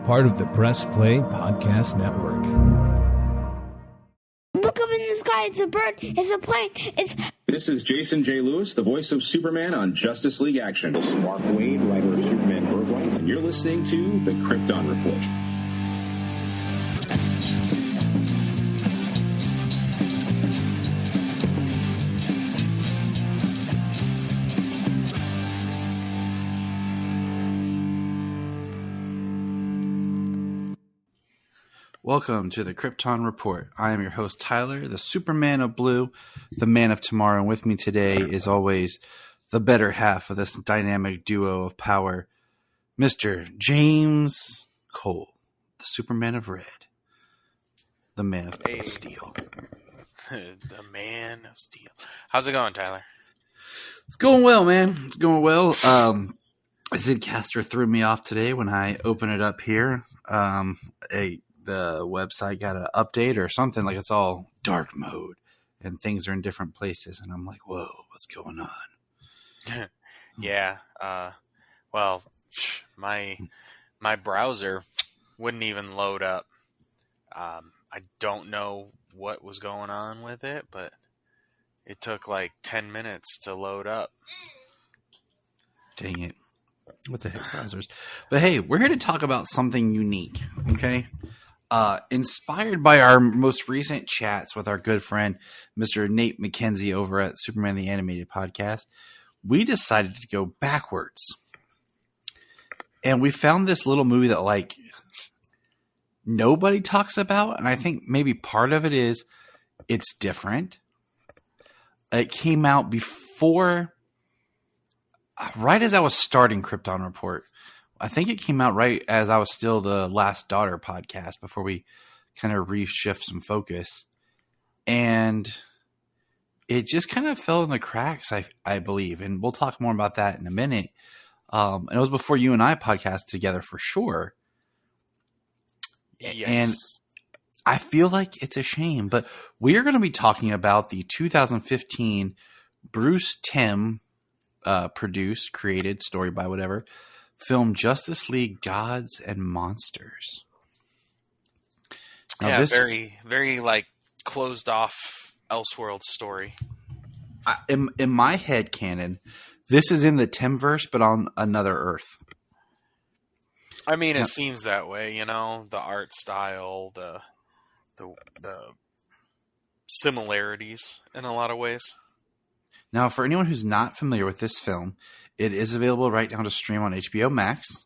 part of the Press Play Podcast Network. Look up in the sky, it's a bird, it's a plane, This is Jason J. Lewis, the voice of Superman on Justice League Action. This is Mark Wade, writer of Superman Birthright, and you're listening to the Krypton Report. Welcome to the Krypton Report. I am your host, Tyler, the Superman of Blue, the Man of Tomorrow. And with me today is always the better half of this dynamic duo of power, Mr. James Cole, the Superman of Red, the Man of Steel. The Man of Steel. How's it going, Tyler? It's going well, man. It's going well. Zidcaster threw me off today when I opened it up here. The website got an update or something, like it's all dark mode and things are in different places. And I'm like, whoa, what's going on? Yeah. Well, my browser wouldn't even load up. I don't know what was going on with it, but it took like 10 minutes to load up. Dang it. What the heck, browsers? But hey, we're here to talk about something unique, okay? Inspired by our most recent chats with our good friend, Mr. Nate McKenzie over at Superman the Animated Podcast, we decided to go backwards. And we found this little movie that, like, nobody talks about. And I think maybe part of it is it's different. It came out before, right as I was starting Krypton Report. I think it came out right as I was still the Last Daughter podcast before we kind of reshift some focus. And it just kind of fell in the cracks, I believe. And we'll talk more about that in a minute. And it was before you and I podcast together for sure. Yes. And I feel like it's a shame. But we are going to be talking about the 2015 Bruce Timm produced, created, story by whatever, film Justice League Gods and Monsters. Now, very, very like closed off Elseworld story. In my head canon, this is in the Timmverse, but on another Earth. I mean, it seems that way, you know, the art style, the similarities in a lot of ways. Now, for anyone who's not familiar with this film, it is available right now to stream on HBO Max.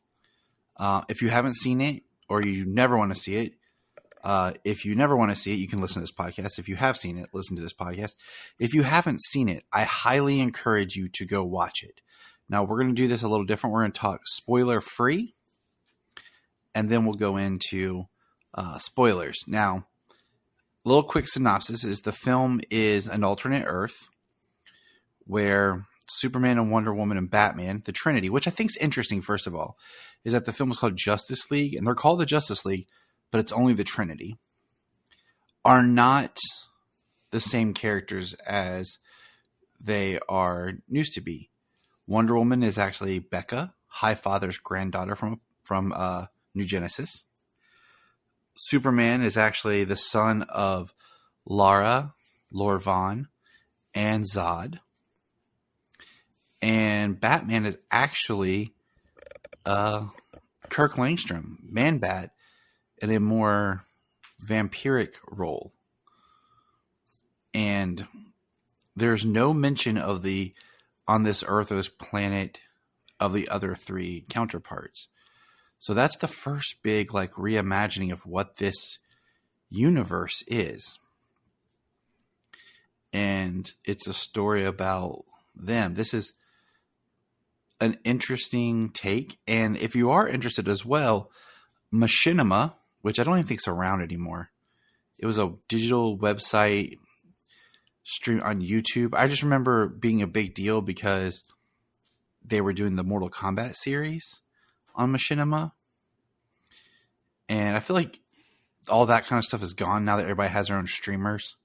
If you haven't seen it or you never want to see it, you can listen to this podcast. If you have seen it, listen to this podcast. If you haven't seen it, I highly encourage you to go watch it. Now, we're going to do this a little different. We're going to talk spoiler free, and then we'll go into spoilers. Now, a little quick synopsis is the film is an alternate Earth where Superman and Wonder Woman and Batman, the Trinity, which I think is interesting, first of all, is that the film is called Justice League, and they're called the Justice League, but it's only the Trinity, are not the same characters as they are used to be. Wonder Woman is actually Becca, Highfather's granddaughter from New Genesis. Superman is actually the son of Lara, Lord Vaughn, and Zod. And Batman is actually Kirk Langstrom, Man-Bat, in a more vampiric role. And there's no mention of on this Earth or this planet of the other three counterparts. So that's the first big like reimagining of what this universe is. And it's a story about them. This is an interesting take. And if you are interested as well, Machinima, which I don't even think is around anymore. It was a digital website stream on YouTube. I just remember being a big deal because they were doing the Mortal Kombat series on Machinima. And I feel like all that kind of stuff is gone now that everybody has their own streamers.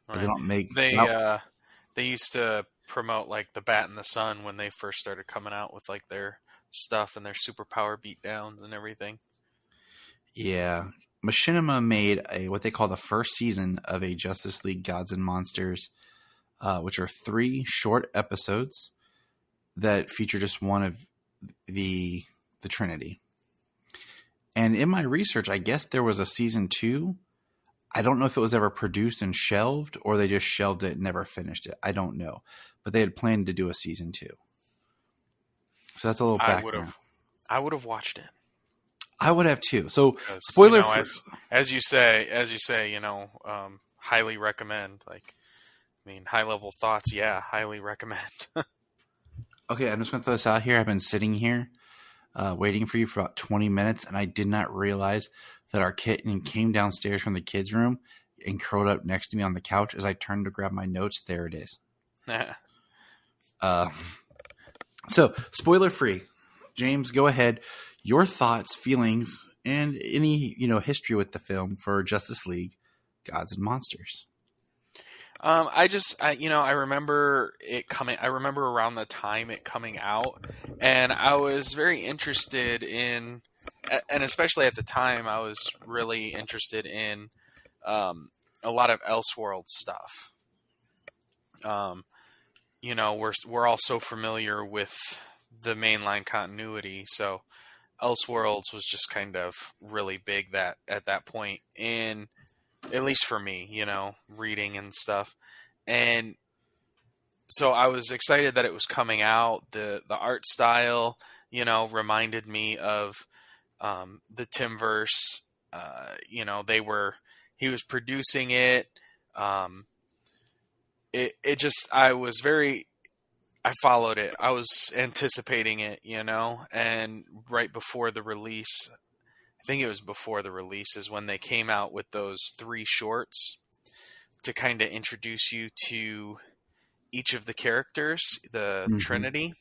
Right. They don't make... They used to promote like the Bat and the Sun when they first started coming out with like their stuff and their superpower beatdowns and everything. Yeah. Machinima made what they call the first season of a Justice League Gods and Monsters, which are 3 short episodes that feature just one of the Trinity. And in my research, I guess there was a season 2. I don't know if it was ever produced and shelved, or they just shelved it and never finished it. I don't know. But they had planned to do a season 2. So that's a little background. I would have watched it. I would have too. So Because, spoiler as you say, highly recommend. Like, I mean, high level thoughts. Yeah, highly recommend. Okay, I'm just going to throw this out here. I've been sitting here waiting for you for about 20 minutes, and I did not realize that our kitten came downstairs from the kids' room and curled up next to me on the couch. As I turned to grab my notes, there it is. So, spoiler free. James, go ahead. Your thoughts, feelings, and any history with the film for Justice League, Gods and Monsters. I remember it coming. I remember around the time it coming out, and I was very interested in, and especially at the time, I was really interested in a lot of Elseworld stuff. We're all so familiar with the mainline continuity, so Elseworlds was just kind of really big at that point, in at least for me, reading and stuff. And so I was excited that it was coming out. The art style, reminded me of the Timverse. He was producing it. I followed it. I was anticipating it, and right before the release, I think it was before the release, is when they came out with those 3 shorts to kind of introduce you to each of the characters, the Trinity.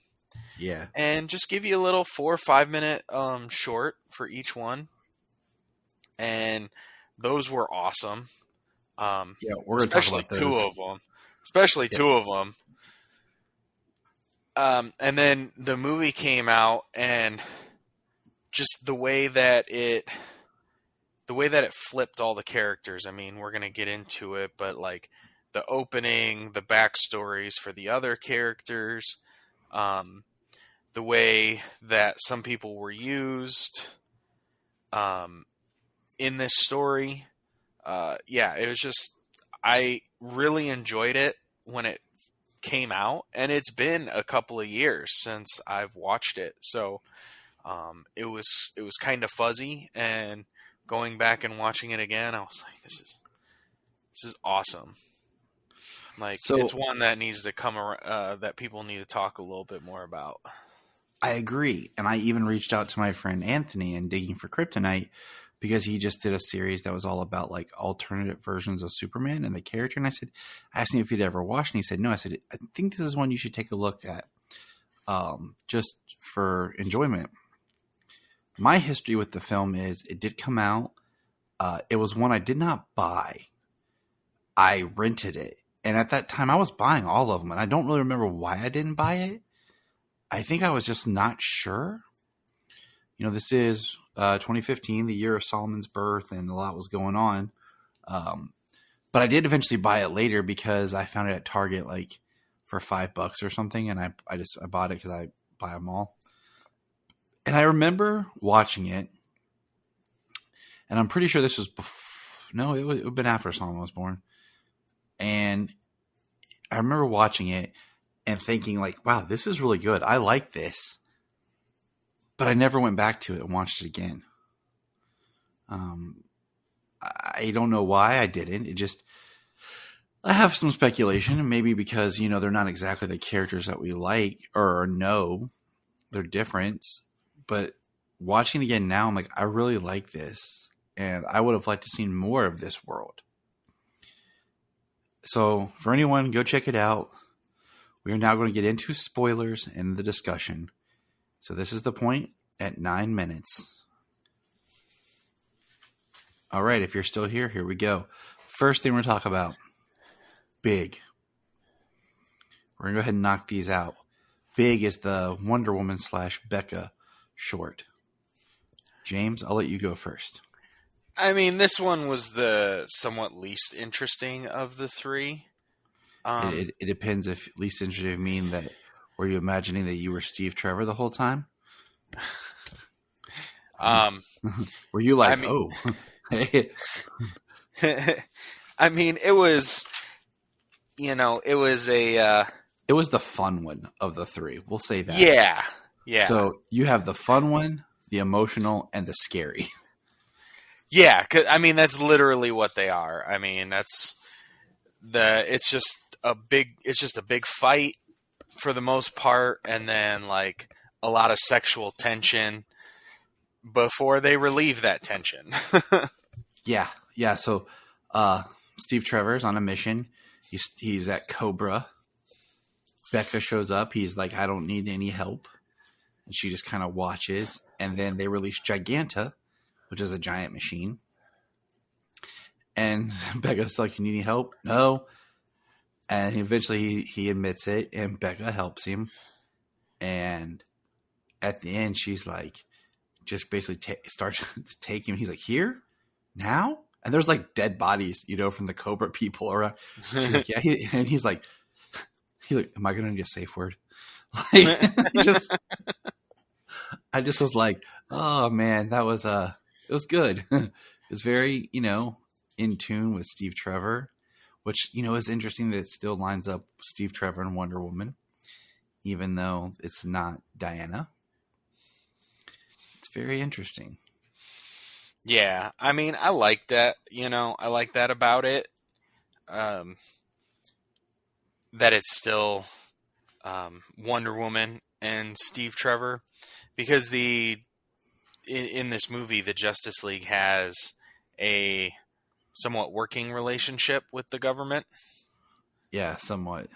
Yeah. And just give you a little 4 or 5 minute short for each one. And those were awesome. Yeah, we're going to talk about those. Especially 2 of them. And then the movie came out, and just the way that it flipped all the characters. I mean, we're going to get into it, but like the opening, the backstories for the other characters, the way that some people were used in this story. It was just, I really enjoyed it when it came out, and it's been a couple of years since I've watched it, so it was kind of fuzzy, and going back and watching it again, I was like, this is awesome. Like, so, it's one that needs to come around, that people need to talk a little bit more about. I agree, and I even reached out to my friend Anthony in Digging for Kryptonite, because he just did a series that was all about like alternative versions of Superman and the character. And I asked him if he'd ever watched, and he said no. I said, I think this is one you should take a look at, just for enjoyment. My history with the film is it did come out. It was one I did not buy. I rented it. And at that time I was buying all of them, and I don't really remember why I didn't buy it. I think I was just not sure. This is 2015, the year of Solomon's birth, and a lot was going on. But I did eventually buy it later because I found it at Target like for $5 or something, and I bought it because I buy them all. And I remember watching it, and I'm pretty sure this was it would have been after Solomon was born. And I remember watching it and thinking like, wow, this is really good. I like this. But I never went back to it and watched it again. I don't know why I didn't. I have some speculation, maybe because, they're not exactly the characters that we like or know. They're different. But watching it again now, I'm like, I really like this. And I would have liked to see more of this world. So for anyone, go check it out. We are now going to get into spoilers and the discussion. So this is the point at 9 minutes. All right, if you're still here, here we go. First thing we're going to talk about, Big. We're going to go ahead and knock these out. Big is the Wonder Woman / Becca short. James, I'll let you go first. I mean, this one was the somewhat least interesting of the three. It depends if least interesting mean that were you imagining that you were Steve Trevor the whole time? Were you like, hey. I mean, it was, it was it was the fun one of the three. We'll say that. Yeah. So you have the fun one, the emotional, and the scary. Yeah, 'cause, I mean, that's literally what they are. I mean, it's just a big fight for the most part, and then like a lot of sexual tension before they relieve that tension. Yeah. So Steve Trevor's on a mission. He's at Cobra. Becca shows up. He's like, I don't need any help. And she just kind of watches. And then they release Giganta, which is a giant machine. And Becca's like, you need any help? No. And eventually he admits it, and Becca helps him. And at the end, she's like, just basically starts to take him. He's like, here? Now? And there's like dead bodies, from the Cobra people around. She's like, yeah. He's like, am I going to need a safe word? Like, I just was like, oh man, it was good. It was very, in tune with Steve Trevor, which, is interesting that it still lines up Steve Trevor and Wonder Woman, even though it's not Diana. It's very interesting. Yeah, I mean, I like that. I like that about it. That it's still Wonder Woman and Steve Trevor, because in this movie, the Justice League has a somewhat working relationship with the government. Yeah, somewhat.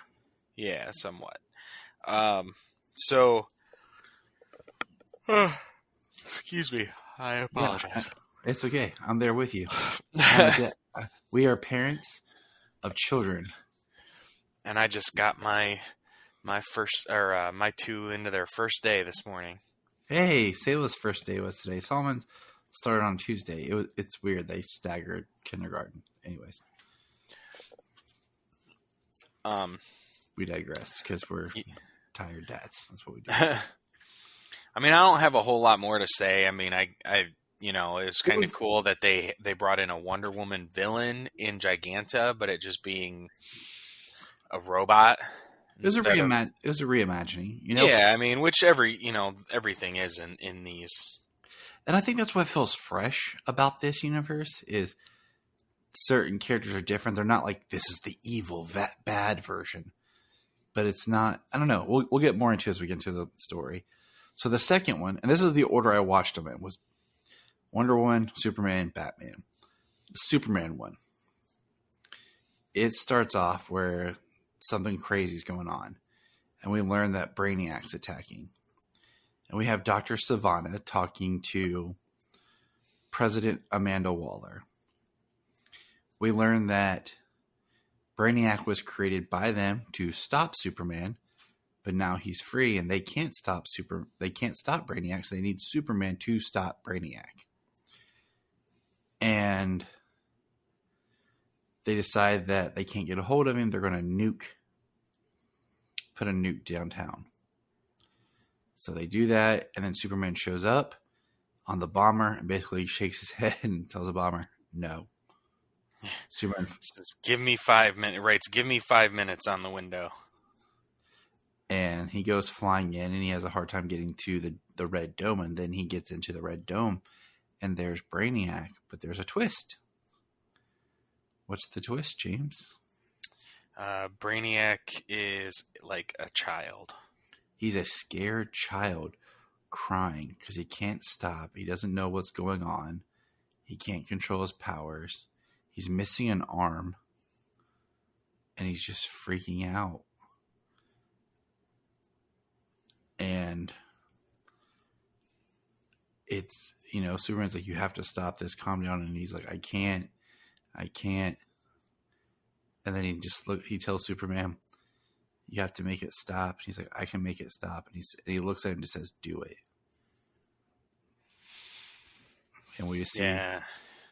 Yeah, somewhat. So, excuse me. I apologize. Yeah, it's okay. I'm there with you. We are parents of children. And I just got my two into their first day this morning. Hey, Sayla's first day was today. Solomon's started on Tuesday. It's weird. They staggered kindergarten. Anyways. We digress because we're tired dads. That's what we do. I mean, I don't have a whole lot more to say. I mean, it was kind of cool that they brought in a Wonder Woman villain in Giganta, but it just being a robot. It was a reimagining, Yeah, I mean, which everything is in these. And I think that's what feels fresh about this universe is certain characters are different. They're not like, this is the evil, bad version. But it's not, I don't know. We'll get more into it as we get into the story. So the second one, and this is the order I watched them in, was Wonder Woman, Superman, Batman. The Superman one. It starts off where something crazy is going on. And we learn that Brainiac's attacking. And we have Dr. Sivana talking to President Amanda Waller. We learn that Brainiac was created by them to stop Superman, but now he's free and they can't stop Brainiac, so they need Superman to stop Brainiac. And they decide that they can't get a hold of him. They're going to put a nuke downtown. So they do that, and then Superman shows up on the bomber and basically shakes his head and tells the bomber, no. Superman says, give me 5 minutes. Writes, give me 5 minutes on the window. And he goes flying in, and he has a hard time getting to the Red Dome, and then he gets into the Red Dome, and there's Brainiac, but there's a twist. What's the twist, James? Brainiac is like a child. He's a scared child crying because he can't stop. He doesn't know what's going on. He can't control his powers. He's missing an arm. And he's just freaking out. And it's, Superman's like, you have to stop this, calm down. And he's like, I can't. And then he tells Superman, you have to make it stop. And he's like, I can make it stop. And he looks at him and just says, do it. And we just see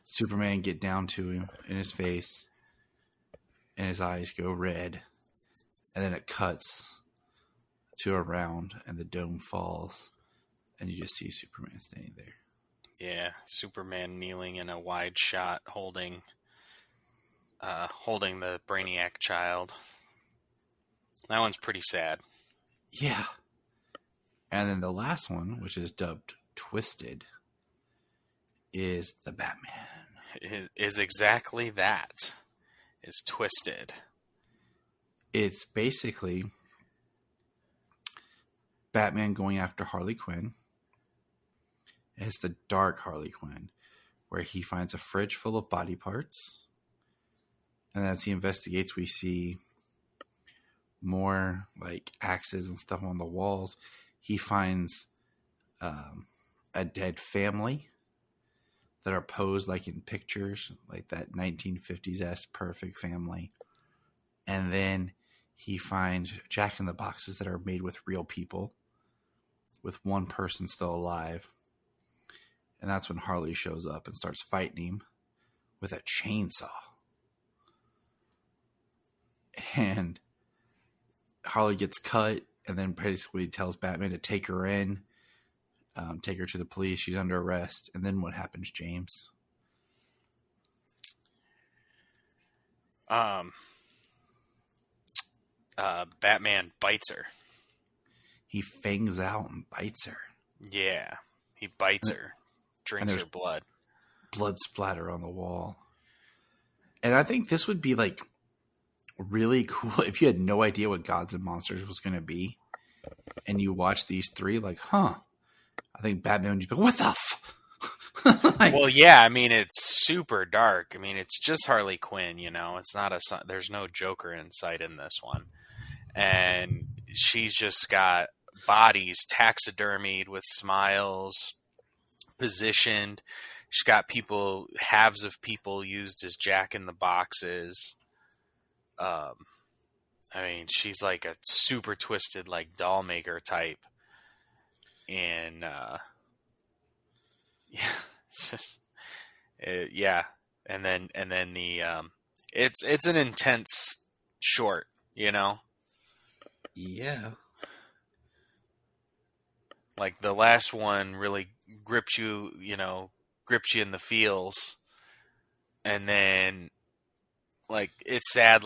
Superman get down to him in his face, and his eyes go red, and then it cuts to a round, and the dome falls, and you just see Superman standing there. Yeah, Superman kneeling in a wide shot, holding the Brainiac child. That one's pretty sad. Yeah. And then the last one, which is dubbed Twisted, is the Batman. Is exactly that. Is Twisted. It's basically Batman going after Harley Quinn. It's the dark Harley Quinn, where he finds a fridge full of body parts. And as he investigates, we see more like axes and stuff on the walls. He finds a dead family that are posed like in pictures, like that 1950s perfect family. And then he finds Jack in the Boxes that are made with real people, with one person still alive. And that's when Harley shows up and starts fighting him with a chainsaw. And Harley gets cut, and then basically tells Batman to take her in, take her to the police. She's under arrest. And then what happens, James? Batman bites her. He fangs out and bites her. Yeah, he bites her, drinks her blood. Blood splatter on the wall. And I think this would be like really cool if you had no idea what Gods and Monsters was going to be, and you watch these three, like, I think Batman would be like, what the like, well, yeah, I mean, it's super dark. I mean, it's just Harley Quinn, you know. It's not there's no Joker in sight in this one. And she's just got bodies taxidermied with smiles, positioned. She's got halves of people used as Jack in the Boxes. I mean, she's like a super twisted, like, doll maker type. And, yeah, it's just, yeah. And then it's an intense short, you know? Yeah. Like, the last one really grips you in the feels. And then, like, it's sad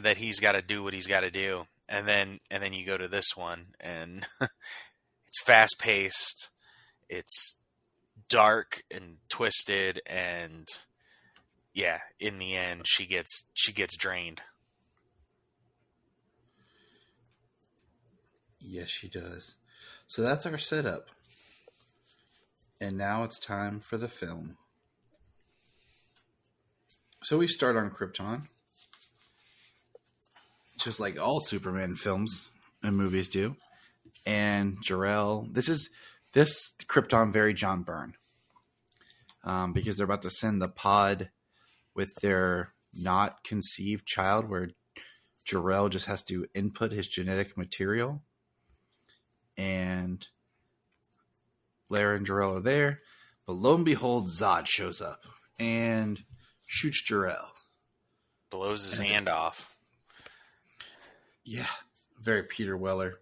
that he's got to do what he's got to do. And then you go to this one, and it's fast paced. It's dark and twisted, and yeah, in the end, she gets drained. Yes, she does. So that's our setup. And now it's time for the film. So we start on Krypton, just like all Superman films and movies do. And Jor-El, this Krypton very John Byrne, because they're about to send the pod with their not conceived child, where Jor-El just has to input his genetic material. And Lara and Jor-El are there, but lo and behold, Zod shows up and shoots Jor-El. Blows his hand off. Yeah, very Peter Weller.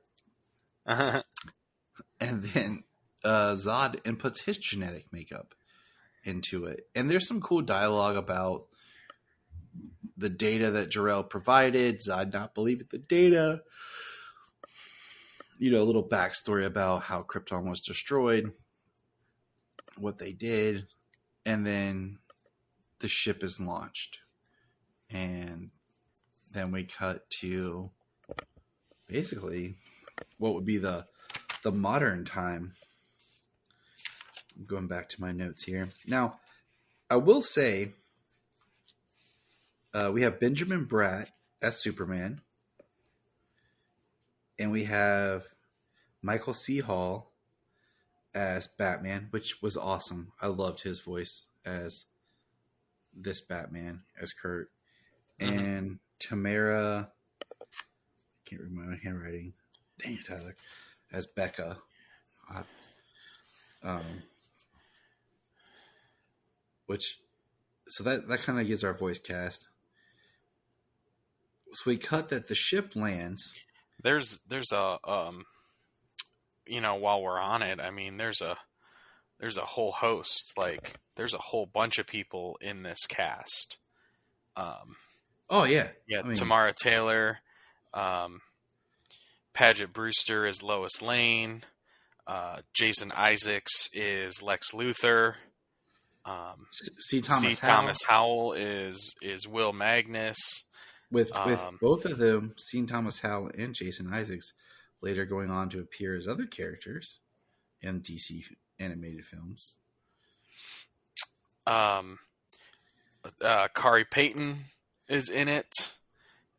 Uh-huh. And then Zod inputs his genetic makeup into it. And there's some cool dialogue about the data that Jor-El provided, Zod not believing the data. You know, a little backstory about how Krypton was destroyed, what they did, and then the ship is launched. And then we cut to basically what would be the modern time. I'm going back to my notes here. Now, I will say we have Benjamin Bratt as Superman. And we have Michael C. Hall as Batman, which was awesome. I loved his voice as this Batman, as Kurt. Mm-hmm. And Tamara, I can't remember my handwriting. Dang it, Tyler. As Becca. Which So that kind of gives our voice cast. So we cut that the ship lands. There's a while we're on it, I mean, there's a whole host, like there's a whole bunch of people in this cast. Oh yeah, Yeah, I mean, Tamara Taylor, Paget Brewster is Lois Lane, Jason Isaacs is Lex Luthor, C. Thomas Howell is Will Magnus. With both of them, C. Thomas Howell and Jason Isaacs, later going on to appear as other characters in DC animated films. Kari Payton is in it,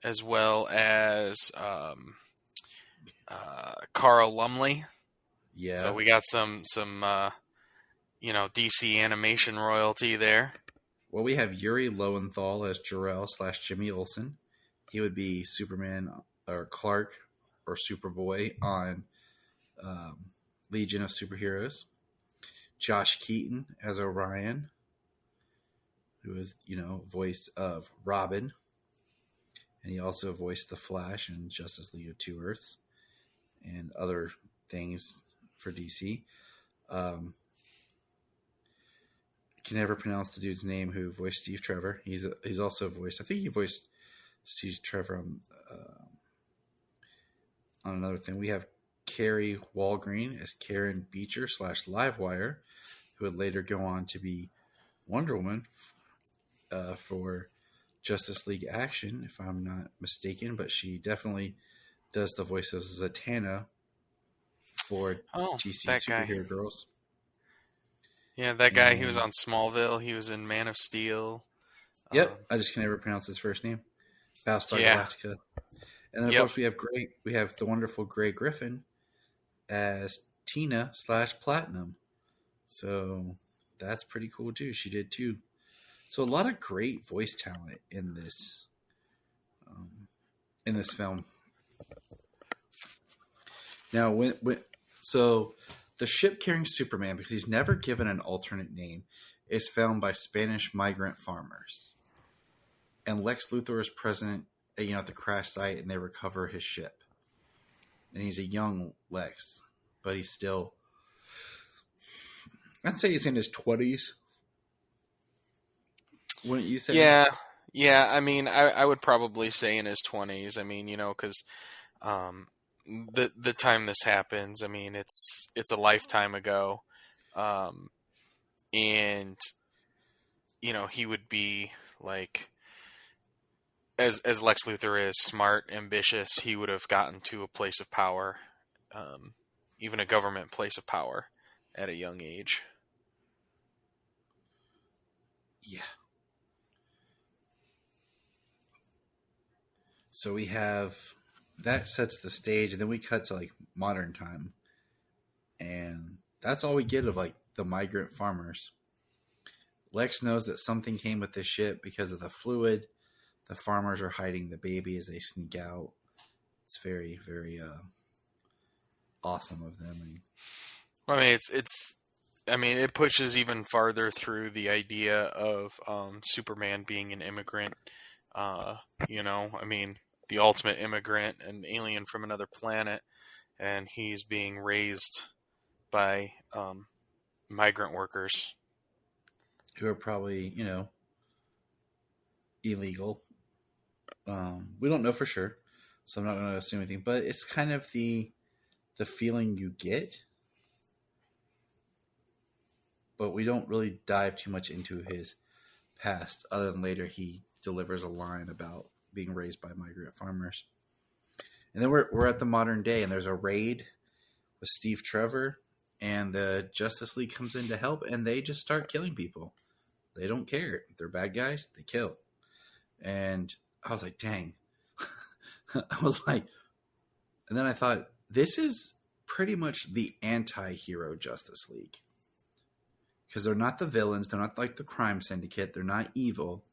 as well as Carl Lumley. Yeah. So we got some DC animation royalty there. Well, we have Yuri Lowenthal as Jor-El/Jimmy Olsen. He would be Superman or Clark or Superboy on Legion of Superheroes. Josh Keaton as Orion, who is, voice of Robin. And he also voiced the Flash in Justice League of Two Earths and other things for DC. Can never pronounce the dude's name who voiced Steve Trevor. He's also voiced, I think he voiced Steve Trevor on another thing. We have Carrie Walgreen as Karen Beecher / Livewire, who would later go on to be Wonder Woman for Justice League Action, if I'm not mistaken. But she definitely does the voice of Zatanna for DC Superhero Girls. Yeah, that guy, he was on Smallville. He was in Man of Steel. Yep, I just can never pronounce his first name. Battlestar Galactica. And then, of course, we have the wonderful Grey Griffin as Tina / Platinum. So that's pretty cool, too. She did, too. So a lot of great voice talent in this film. Now, so the ship carrying Superman, because he's never given an alternate name, is found by Spanish migrant farmers. And Lex Luthor is present, at the crash site, and they recover his ship. And he's a young Lex, but he's still, I'd say he's in his 20s. Wouldn't you say? Yeah. I mean, I would probably say in his 20s. I mean, because the time this happens, I mean, it's a lifetime ago, and he would be like, as Lex Luthor is smart, ambitious, he would have gotten to a place of power, even a government place of power, at a young age. Yeah. So we have that sets the stage, and then we cut to like modern time, and that's all we get of like the migrant farmers. Lex knows that something came with the ship because of the fluid. The farmers are hiding the baby as they sneak out. It's very, very awesome of them. I mean, it pushes even farther through the idea of Superman being an immigrant. I mean, the ultimate immigrant, an alien from another planet, and he's being raised by migrant workers who are probably, illegal. We don't know for sure, so I'm not going to assume anything, but it's kind of the feeling you get, but we don't really dive too much into his past, other than later he delivers a line about being raised by migrant farmers. And then we're at the modern day, and there's a raid with Steve Trevor, and the Justice League comes in to help, and they just start killing people. They don't care. If they're bad guys, they kill. And I was like, dang. I was like, and then I thought, this is pretty much the anti-hero Justice League. Because they're not the villains. They're not like the crime syndicate. They're not evil.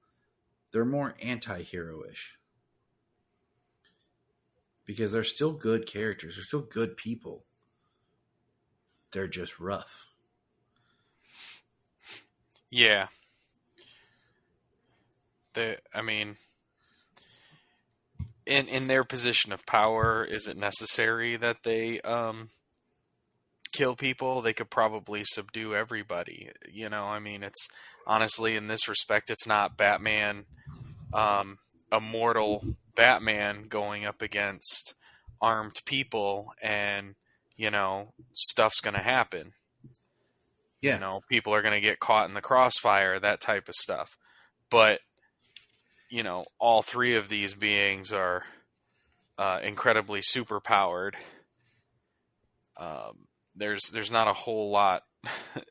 They're more anti-hero-ish. Because they're still good characters. They're still good people. They're just rough. Yeah. I mean, in their position of power, is it necessary that they kill people? They could probably subdue everybody. I mean, it's honestly, in this respect, it's not Batman, a mortal Batman going up against armed people, and stuff's going to happen. Yeah. People are going to get caught in the crossfire, that type of stuff. But all three of these beings are incredibly superpowered. There's not a whole lot,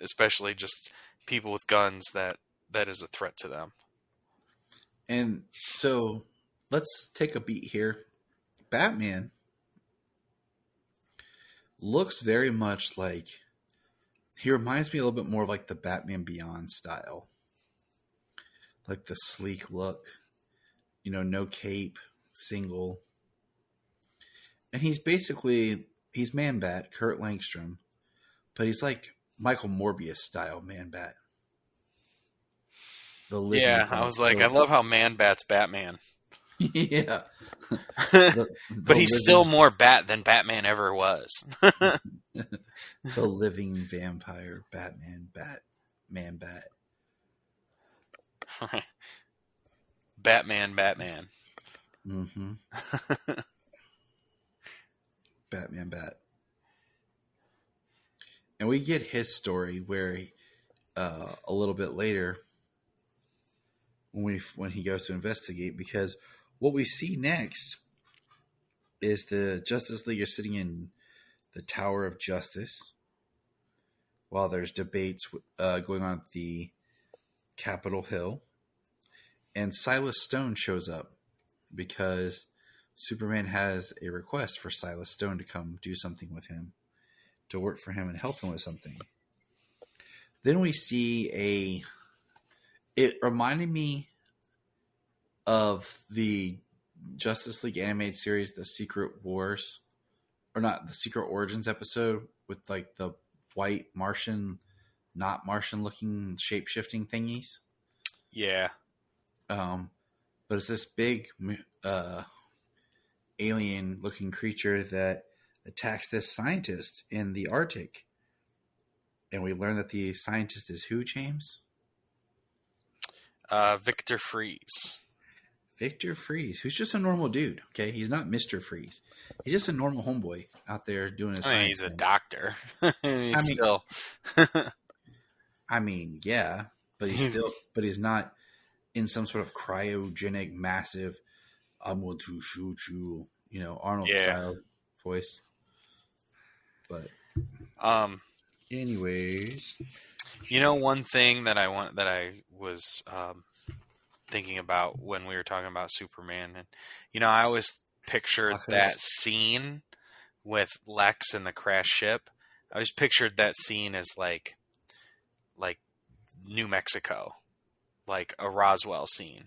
especially just people with guns, that is a threat to them. And so let's take a beat here. Batman looks very much like, he reminds me a little bit more of like the Batman Beyond style. Like the sleek look, no cape, single. And he's Man-Bat, Kurt Langstrom, but he's like Michael Morbius style Man-Bat. I was like, I love how Man-Bat's Batman. Yeah. But he's still more Bat than Batman ever was. The living vampire Batman, Man-Bat. Batman. Mm-hmm. Batman Bat. And we get his story where a little bit later when he goes to investigate, because what we see next is the Justice League is sitting in the Tower of Justice while there's debates going on at the Capitol Hill. And Silas Stone shows up because Superman has a request for Silas Stone to come do something with him, to work for him and help him with something. Then we see it reminded me of the Justice League animated series, The Secret Wars, or not, The Secret Origins episode with like the white Martian, not Martian looking shape-shifting thingies. Yeah. But it's this big alien looking creature that attacks this scientist in the Arctic. And we learn that the scientist is who, James? Victor Freeze. Victor Freeze, who's just a normal dude, okay? He's not Mr. Freeze. He's just a normal homeboy out there doing his science He's a thing. Doctor. Yeah, but he's not in some sort of cryogenic, massive, I'm going to shoot you, Arnold style voice. But, anyways, one thing that I was thinking about when we were talking about Superman, and I always pictured that scene with Lex and the crash ship. I always pictured that scene as like New Mexico, like a Roswell scene.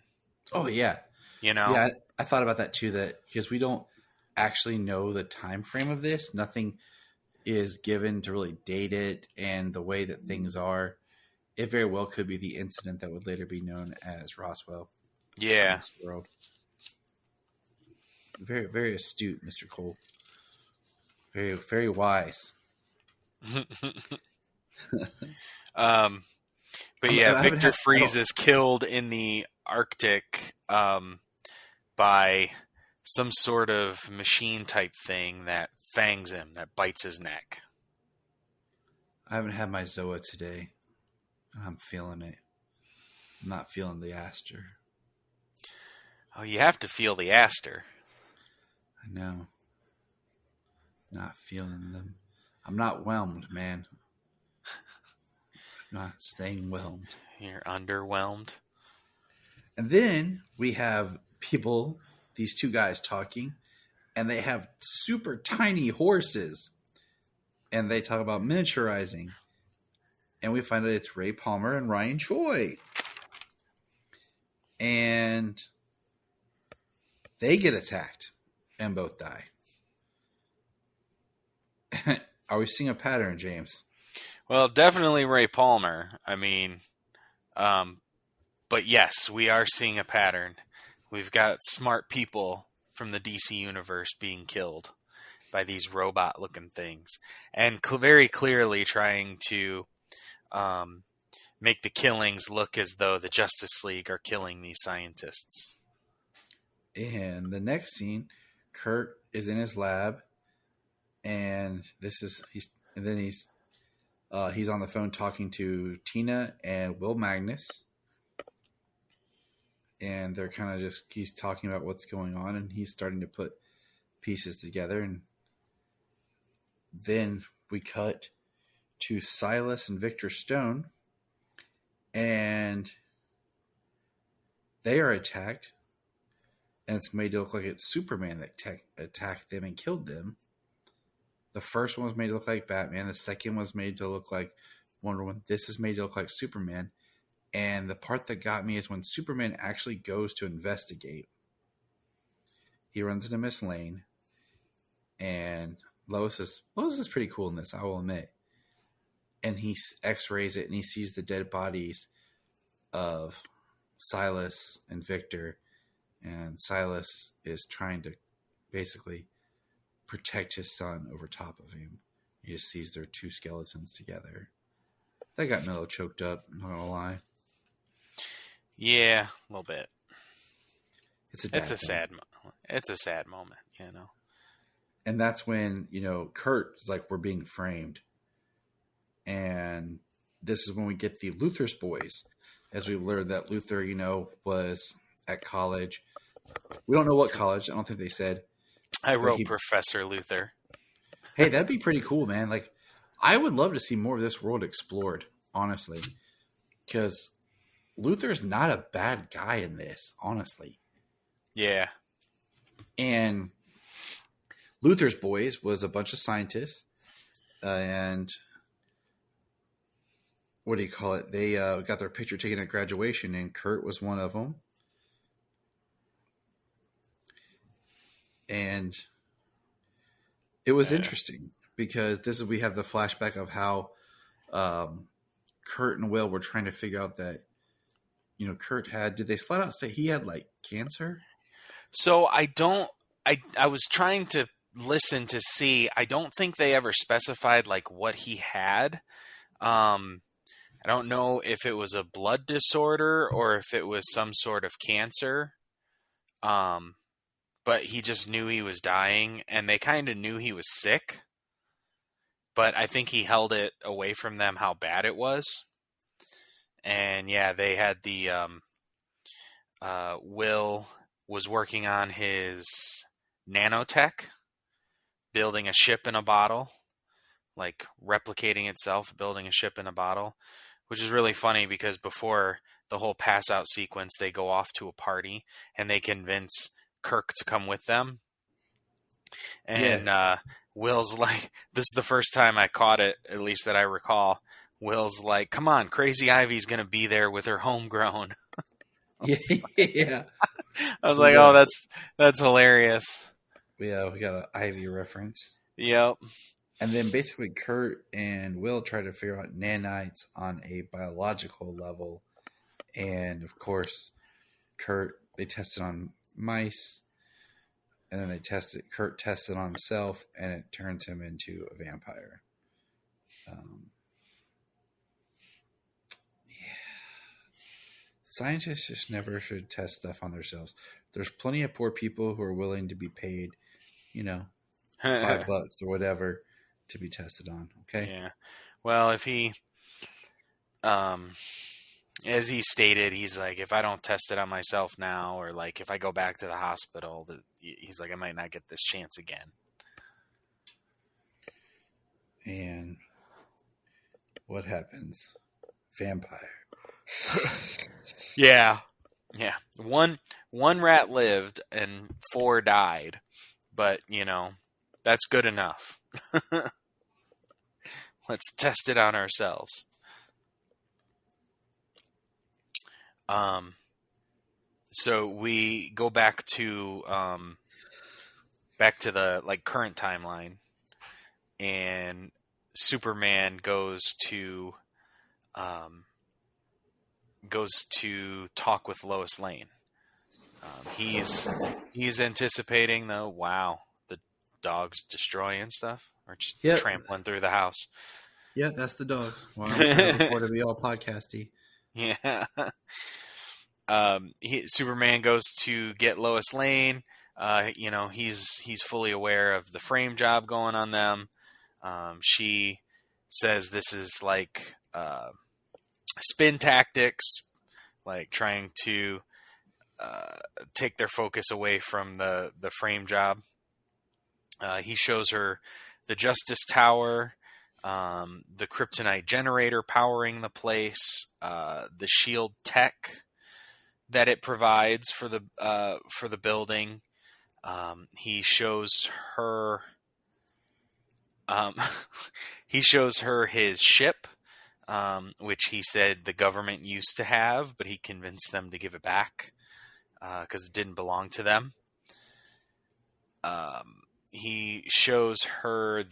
Oh yeah. Yeah, I thought about that too, that because we don't actually know the time frame of this, nothing is given to really date it, and the way that things are, it very well could be the incident that would later be known as Roswell. Yeah. In this world. Very, very astute, Mr. Cole. Very, very wise. But yeah, Victor Freeze is killed in the Arctic by some sort of machine type thing that fangs him, that bites his neck. I haven't had my Zoa today. I'm feeling it. I'm not feeling the Aster. Oh, you have to feel the Aster. I know. Not feeling them. I'm not whelmed, man. Not staying whelmed. You're underwhelmed. And then we have people, these two guys talking, and they have super tiny horses. And they talk about miniaturizing. And we find out it's Ray Palmer and Ryan Choi. And they get attacked and both die. Are we seeing a pattern, James? Well, definitely Ray Palmer. I mean, But yes, we are seeing a pattern. We've got smart people from the DC universe being killed by these robot-looking things, and very clearly trying to make the killings look as though the Justice League are killing these scientists. And the next scene, Kurt is in his lab, and he's on the phone talking to Tina and Will Magnus, and they're kind of he's talking about what's going on, and he's starting to put pieces together. And then we cut to Silas and Victor Stone, and they are attacked, and it's made to look like it's Superman that attacked them and killed them. The first one was made to look like Batman. The second was made to look like Wonder Woman. This is made to look like Superman. And the part that got me is when Superman actually goes to investigate. He runs into Miss Lane, and Lois is pretty cool in this, I will admit. And he x-rays it, and he sees the dead bodies of Silas and Victor. And Silas is trying to basically protect his son over top of him. He just sees their two skeletons together. That got me a little choked up, not gonna lie. Yeah, a little bit. It's a sad moment, you know. And that's when, Kurt is like, we're being framed. And this is when we get the Luther's boys, as we learned that Luther, was at college. We don't know what college. I don't think they said. I wrote Professor Luther. Hey, that'd be pretty cool, man. Like, I would love to see more of this world explored, honestly. Because Luther's not a bad guy in this, honestly. Yeah. And Luther's boys was a bunch of scientists. And what do you call it? They got their picture taken at graduation, and Kurt was one of them. And it was interesting because we have the flashback of how Kurt and Will were trying to figure out that, Kurt did they flat out say he had like cancer? So I was trying to listen to see, I don't think they ever specified like what he had. I don't know if it was a blood disorder or if it was some sort of cancer. But he just knew he was dying, and they kind of knew he was sick. But I think he held it away from them how bad it was. And yeah, they had the Will was working on his nanotech, building a ship in a bottle, like replicating itself, building a ship in a bottle, which is really funny because before the whole pass out sequence, they go off to a party and they convince Kirk to come with them. And Will's like, this is the first time I caught it, at least that I recall. Will's like, come on, Crazy Ivy's going to be there with her homegrown. Yeah. I was like, oh, that's hilarious. Yeah, we got an Ivy reference. Yep. And then basically Kurt and Will try to figure out nanites on a biological level. And of course, they tested on mice, and then Kurt tested on himself, and it turns him into a vampire. Scientists just never should test stuff on themselves. There's plenty of poor people who are willing to be paid, $5 or whatever to be tested on. Okay. Yeah. Well, if he, as he stated, he's like, if I don't test it on myself now, or like if I go back to the hospital, he's like, I might not get this chance again. And what happens? Vampire. Yeah. One rat lived and 4 died, but that's good enough. Let's test it on ourselves. So we go back to the like current timeline, and Superman goes to goes to talk with Lois Lane. He's anticipating the dogs destroying stuff or just trampling through the house. Yeah, that's the dogs. Well, I'm trying to record to be all podcasty. Yeah. Superman goes to get Lois Lane. He's fully aware of the frame job going on them. She says this is like spin tactics, like trying to take their focus away from the frame job. He shows her the Justice Tower, the kryptonite generator powering the place, the shield tech that it provides for the building. He shows her his ship, which he said the government used to have, but he convinced them to give it back because it didn't belong to them. He shows her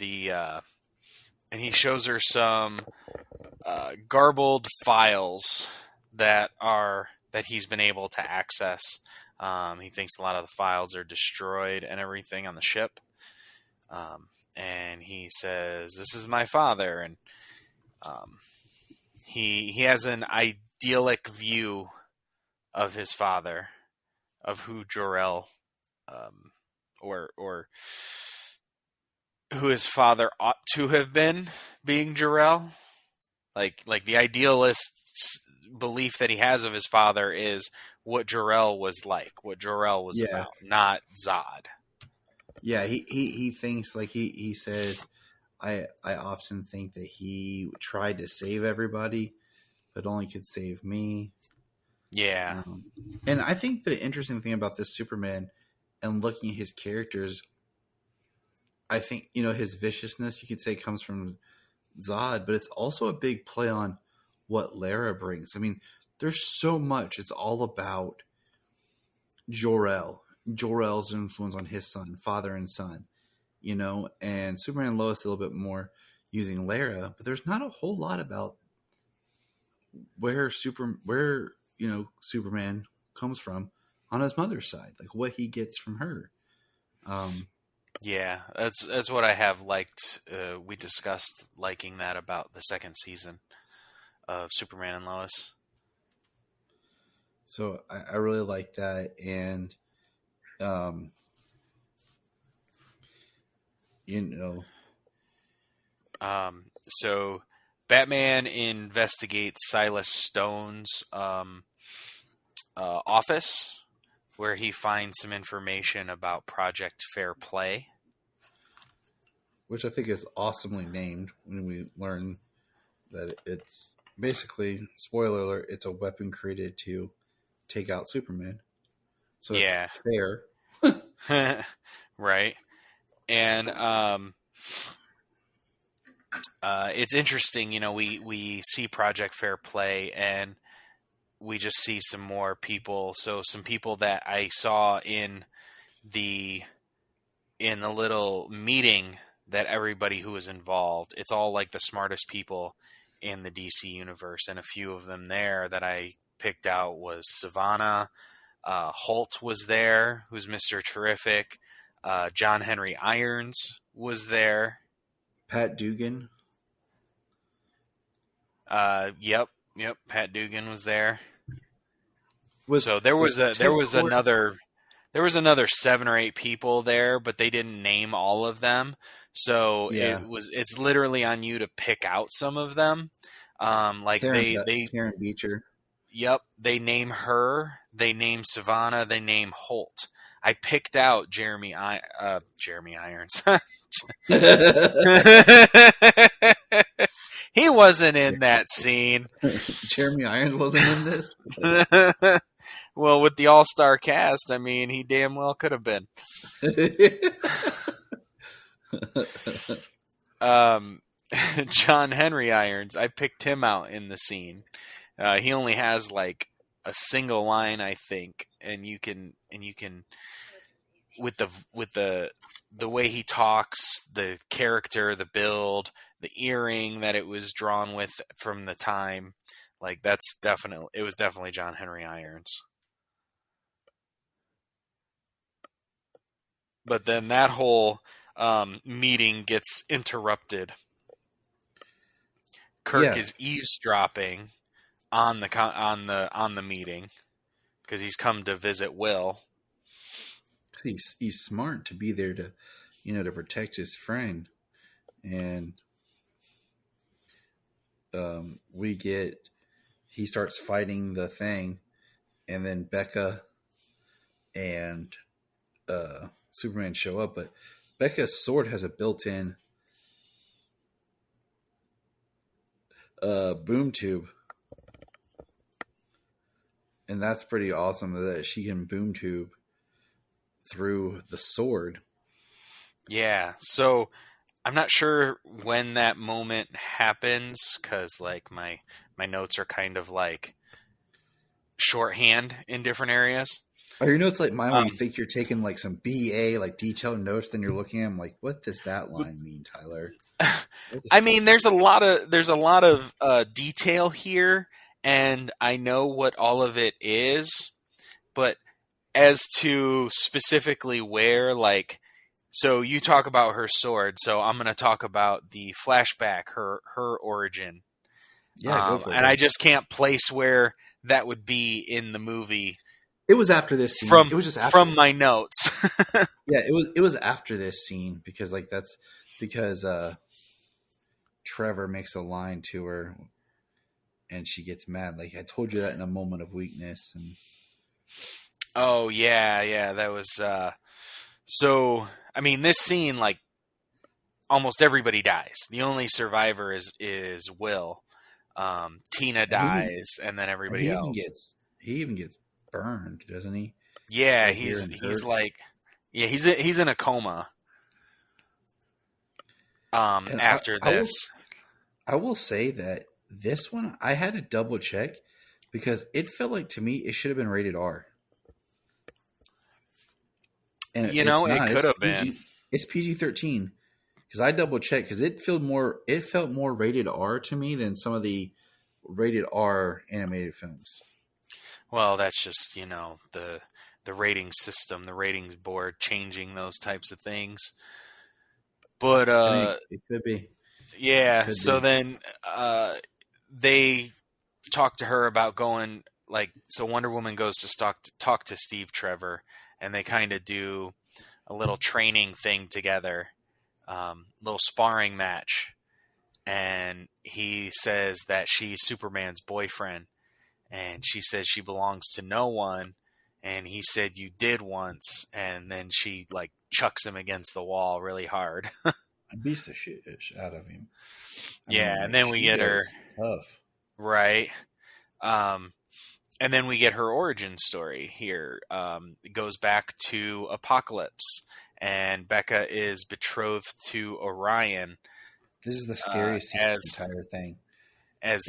some garbled files that he's been able to access. He thinks a lot of the files are destroyed and everything on the ship. And he says, "This is my father," and he has an idyllic view of his father, of who Jor-El, or who his father ought to have been, being Jor-El. Like the idealist belief that he has of his father is what Jor-El was like, what Jor-El was about, not Zod. Yeah, he thinks, like he says, I often think that he tried to save everybody, but only could save me. Yeah. And I think the interesting thing about this Superman and looking at his characters, I think, his viciousness, you could say, comes from Zod, but it's also a big play on what Lara brings. I mean, there's so much. It's all about Jor-El's influence on his son, father and son, and Superman and Lois a little bit more using Lara, but there's not a whole lot about where Superman comes from on his mother's side, like what he gets from her. Yeah, that's what I have liked. We discussed liking that about the second season of Superman and Lois. So I really like that, and so Batman investigates Silas Stone's office, where he finds some information about Project Fair Play, which I think is awesomely named when we learn that it's basically, spoiler alert, it's a weapon created to take out Superman. So it's fair. Right. And it's interesting, we see Project Fair Play, and we just see some more people. So some people that I saw in the little meeting that everybody who was involved, it's all like the smartest people in the DC universe. And a few of them there that I picked out was Savannah. Holt was there, who's Mr. Terrific. John Henry Irons was there. Pat Dugan. Yep. Pat Dugan was there. So there was another 7 or 8 people there, but they didn't name all of them. So it's literally on you to pick out some of them. Karen Beecher. Yep. They name her. They name Savannah. They name Holt. I picked out Jeremy Irons. He wasn't in that scene. Jeremy Irons wasn't in this? Well, with the all-star cast, I mean, he damn well could have been. John Henry Irons, I picked him out in the scene. He only has like a single line, I think, and you can with the way he talks, the character, the build, the earring that it was drawn with from the time, Like it was definitely John Henry Irons. But then that whole meeting gets interrupted. Kirk Yeah. is eavesdropping on the meeting because he's come to visit Will. He's smart to be there to, to protect his friend, and he starts fighting the thing, and then Becca and Superman show up, but Becca's sword has a built-in boom tube, and that's pretty awesome that she can boom tube through the sword. Yeah, so I'm not sure when that moment happens because like my notes are kind of like shorthand in different areas. Are your notes like mine where you think you're taking like some BA, like detailed notes, then you're looking at them like, what does that line mean, Tyler? I mean, there's a lot of detail here, and I know what all of it is, but as to specifically where, like, so you talk about her sword, so I'm going to talk about the flashback, her origin. Yeah, go for it. And I just can't place where that would be in the movie. It was after this scene. It was just after from my notes. Yeah, it was after this scene because Trevor makes a line to her, and she gets mad. Like, I told you that in a moment of weakness. And oh yeah, that was. So I mean, this scene, like, almost everybody dies. The only survivor is Will. Tina dies, and then everybody else. He even gets burned, doesn't he? Yeah, like he's like, yeah, he's in a coma. After this, I will say that this one I had to double check because it felt like to me it should have been rated R. And it could have been. It's PG-13 because I double checked because it felt more rated R to me than some of the rated R animated films. Well, that's just the rating system, the ratings board changing those types of things. But it could be. Yeah, so then they talk to her about going, like, so Wonder Woman goes to talk to Steve Trevor, and they kind of do a little training thing together, little sparring match, and he says that she's Superman's boyfriend, and she says she belongs to no one, and he said you did once, and then she like chucks him against the wall really hard. I beats the shit out of him. And then we get her tough, right? And then we get her origin story here. It goes back to Apocalypse, and Becca is betrothed to Orion. This is the scariest scene of the entire thing. As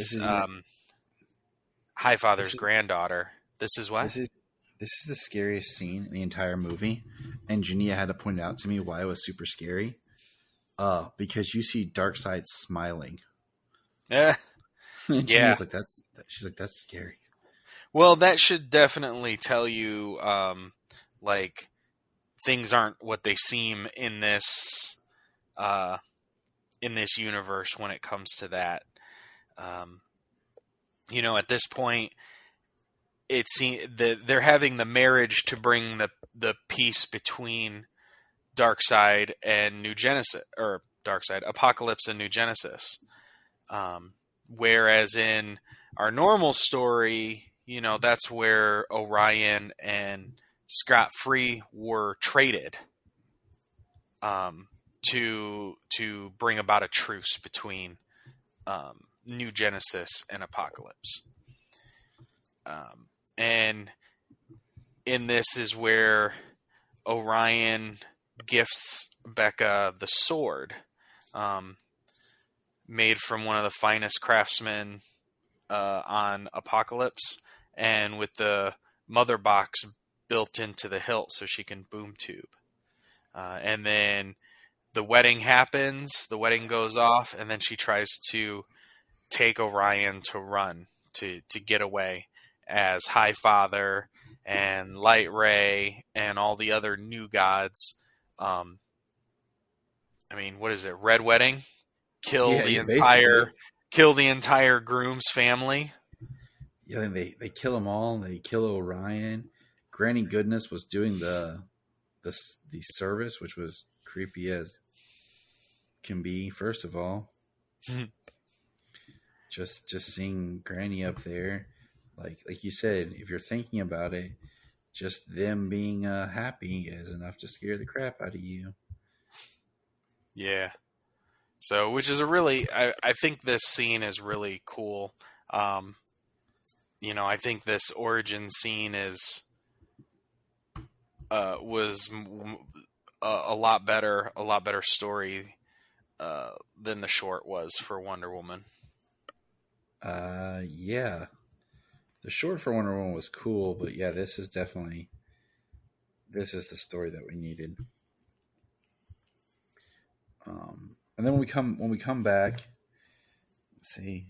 Highfather's granddaughter. This is what? This is the scariest scene in the entire movie, and Jania had to point out to me why it was super scary. Because you see Darkseid smiling. Yeah. She's like, that's scary. Well, that should definitely tell you, like, things aren't what they seem in this universe when it comes to that. At this point, it seems that they're having the marriage to bring the peace between Darkseid and New Genesis, or Darkseid, Apocalypse and New Genesis. Whereas in our normal story, that's where Orion and Scott Free were traded to bring about a truce between New Genesis and Apocalypse. And in this is where Orion gifts Becca the sword, made from one of the finest craftsmen on Apocalypse, and with the mother box built into the hilt so she can boom tube. And then the wedding happens, the wedding goes off, and then she tries to take Orion to run to get away as High Father and Light Ray and all the other new gods. I mean, what is it? Red Wedding? Kill the entire groom's family. Yeah, and they kill them all. They kill Orion. Granny Goodness was doing the service, which was creepy as can be. First of all, just seeing Granny up there, like you said, if you're thinking about it, just them being happy is enough to scare the crap out of you. Yeah. So, which is I think this scene is really cool. I think this origin scene was a lot better story than the short was for Wonder Woman. Yeah, the short for Wonder Woman was cool, but yeah, this is the story that we needed. And then when we come back, let's see.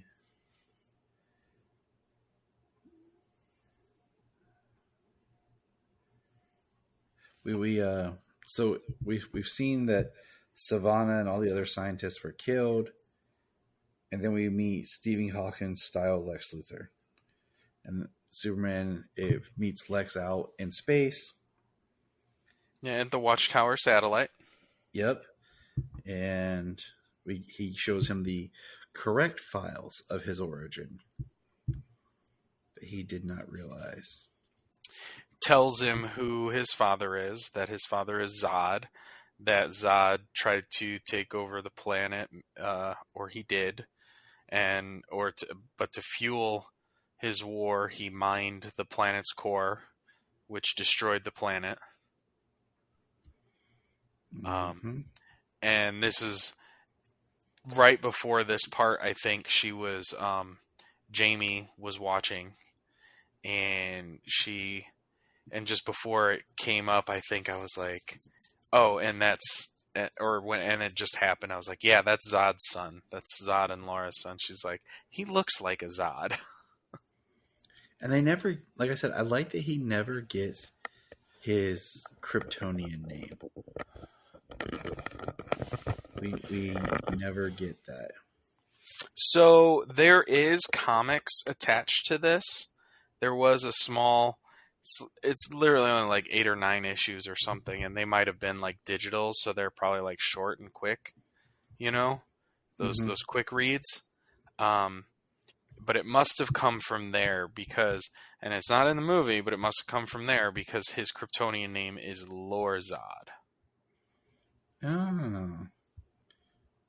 So we've seen that Savannah and all the other scientists were killed, and then we meet Stephen Hawking's style Lex Luthor, and Superman meets Lex out in space. Yeah, at the Watchtower satellite. Yep, and he shows him the correct files of his origin that he did not realize. Tells him who his father is, that his father is Zod, that Zod tried to take over the planet, or he did, but to fuel his war, he mined the planet's core, which destroyed the planet. Mm-hmm. And this is right before this part. I think Jamie was watching, and just before it came up, I think I was like, oh, and it just happened. I was like, yeah, that's Zod's son. That's Zod and Laura's son. She's like, he looks like a Zod. And they never, like I said, I like that he never gets his Kryptonian name. We never get that. So there is comics attached to this. There was a small, it's literally only like 8 or 9 issues or something, and they might have been like digital, so they're probably like short and quick, those quick reads. But it must have come from there because, and it's not in the movie, but it must have come from there because his Kryptonian name is Lorzod. Oh.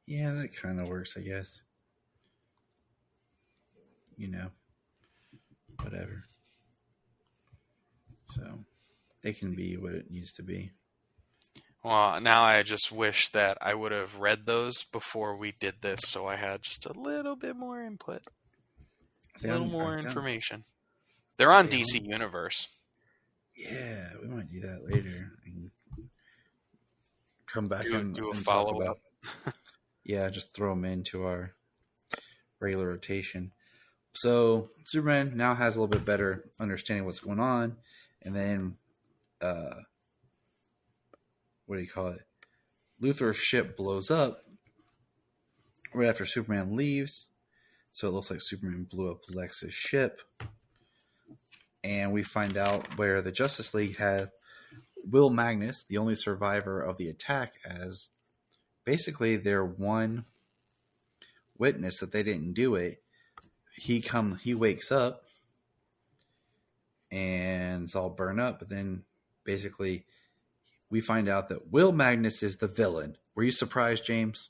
Yeah, that kind of works, I guess. Whatever. So, it can be what it needs to be. Well, now I just wish that I would have read those before we did this, so I had just a little bit more input. A little more information. They're on DC Universe. Yeah, we might do that later. Come back and do a and follow-up. Yeah, just throw them into our regular rotation. So Superman now has a little bit better understanding of what's going on, and then what do you call it? Luthor's ship blows up right after Superman leaves, so it looks like Superman blew up Lex's ship, and we find out where the Justice League had Will Magnus, the only survivor of the attack, as basically their one witness that they didn't do it. He wakes up and it's all burned up, but then basically we find out that Will Magnus is the villain. Were you surprised, James?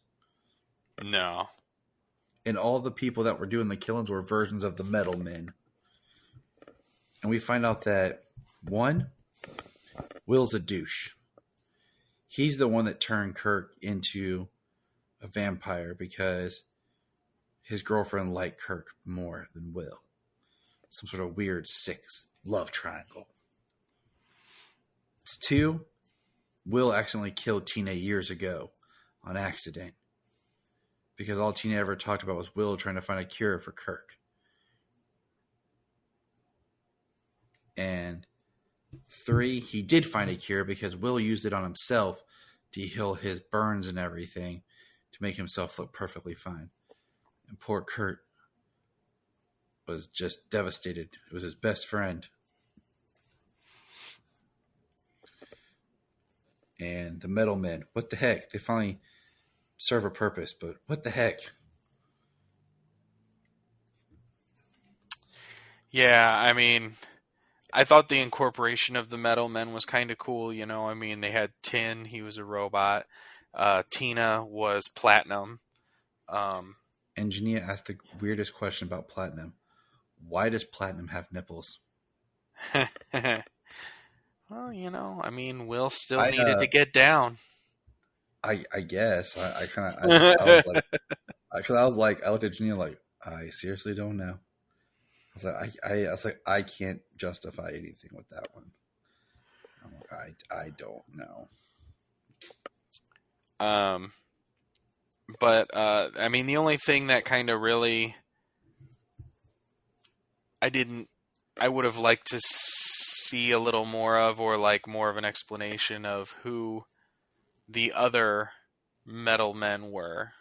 No. And all the people that were doing the killings were versions of the Metal Men. And we find out that one, Will's a douche. He's the one that turned Kirk into a vampire because his girlfriend liked Kirk more than Will. Some sort of weird, sick love triangle. It's 2, Will accidentally killed Tina years ago on accident because all Tina ever talked about was Will trying to find a cure for Kirk. And 3, he did find a cure because Will used it on himself to heal his burns and everything to make himself look perfectly fine. And poor Kurt was just devastated. It was his best friend. And the Metal Men, what the heck? They finally serve a purpose, but what the heck? Yeah, I mean, I thought the incorporation of the Metal Men was kind of cool, you know. I mean, they had Tin, he was a robot. Tina was Platinum. And Jania asked the weirdest question about Platinum. Why does Platinum have nipples? Well, you know, I mean, Will still needed to get down. I guess. I kind of, I was like, because I was like, I looked at Jania like, I seriously don't know. I was like, I can't justify anything with that one. I'm like, I don't know. But I mean, the only thing that kind of really I would have liked to see a little more of, or like more of an explanation of who the other Metal Men were.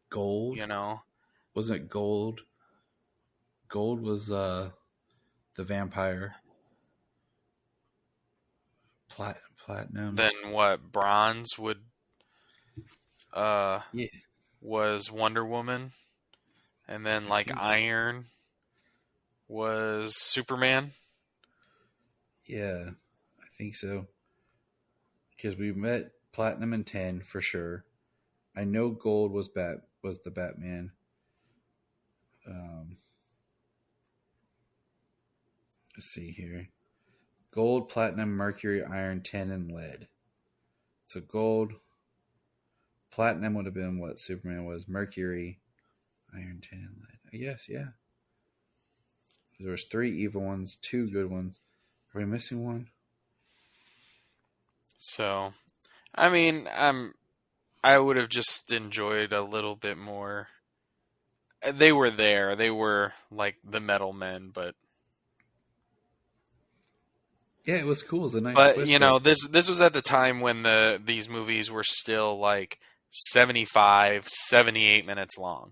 Gold, you know, wasn't it Gold? Gold was the vampire. Platinum. Then what? Bronze would Yeah. was Wonder Woman, and then like Iron was Superman. Yeah, I think so. Because we met Platinum and 10 for sure. I know Gold was the Batman. Let's see here. Gold, Platinum, Mercury, Iron, 10, and Lead. So Gold, Platinum would have been what Superman was. Mercury, Iron, 10, and Lead. I guess, yeah. There was 3 evil ones, 2 good ones. Are we missing one? So, I mean, I would have just enjoyed a little bit more. They were there. They were like the Metal Men, but yeah, it was cool. It was a nice but twist. You know, this was at the time when these movies were still like 75, 78 minutes long.